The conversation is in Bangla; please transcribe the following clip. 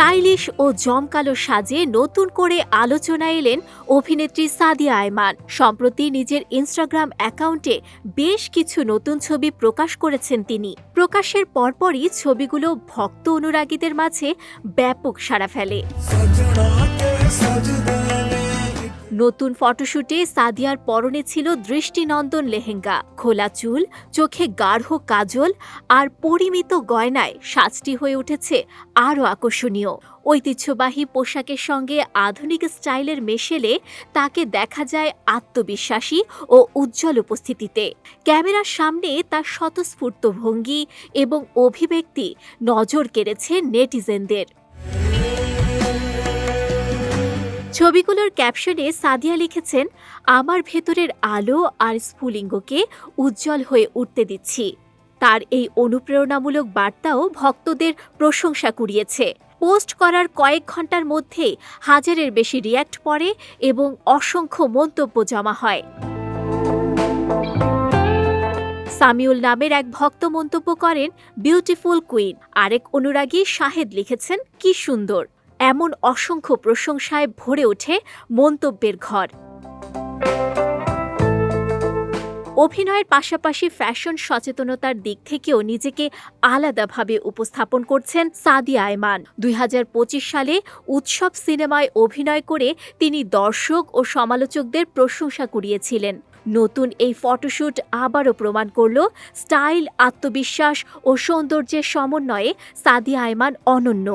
স্টাইলিশ ও জমকালো সাজে নতুন করে আলোচনায় এলেন অভিনেত্রী সাদিয়া আয়মান। সম্প্রতি নিজের ইনস্টাগ্রাম অ্যাকাউন্টে বেশ কিছু নতুন ছবি প্রকাশ করেছেন তিনি। প্রকাশের পরপরই ছবিগুলো ভক্ত অনুরাগীদের মাঝে ব্যাপক সাড়া ফেলে। নতুন ফটোশুটে সাদিয়ার পরনে ছিল দৃষ্টিনন্দন লেহেঙ্গা, খোলা চুল, চোখে গাঢ় কাজল আর পরিমিত গয়নায় সাজটি হয়ে উঠেছে আরও আকর্ষণীয়। ঐতিহ্যবাহী পোশাকের সঙ্গে আধুনিক স্টাইলের মেশেলে তাকে দেখা যায় আত্মবিশ্বাসী ও উজ্জ্বল উপস্থিতিতে। ক্যামেরার সামনে তার স্বতঃস্ফূর্ত ভঙ্গি এবং অভিব্যক্তি নজর কেড়েছে নেটিজেনদের। ছবিগুলোর ক্যাপশনে সাদিয়া লিখেছেন, আমার ভেতরের আলো আর স্ফুলিঙ্গকে উজ্জ্বল হয়ে উঠতে দিচ্ছি। তার এই অনুপ্রেরণামূলক বার্তাও ভক্তদের প্রশংসা কুড়িয়েছে। পোস্ট করার কয়েক ঘন্টার মধ্যেই হাজারের বেশি রিয়্যাক্ট পড়ে এবং অসংখ্য মন্তব্য জমা হয়। সামিউল নামের এক ভক্ত মন্তব্য করেন, বিউটিফুল কুইন। আরেক অনুরাগী শাহেদ লিখেছেন, কি সুন্দর। এমন অসংখ্য প্রশংসায় ভরে ওঠে মন্তব্যের ঘর। অভিনয়ের পাশাপাশি ফ্যাশন সচেতনতার দিক থেকেও নিজেকে আলাদাভাবে উপস্থাপন করছেন সাদিয়া আয়মান। ২০২৫ সালে উৎসব সিনেমায় অভিনয় করে তিনি দর্শক ও সমালোচকদের প্রশংসা কুড়িয়েছিলেন। নতুন এই ফটোশুট আবারও প্রমাণ করল, স্টাইল, আত্মবিশ্বাস ও সৌন্দর্যের সমন্বয়ে সাদিয়া আয়মান অনন্য।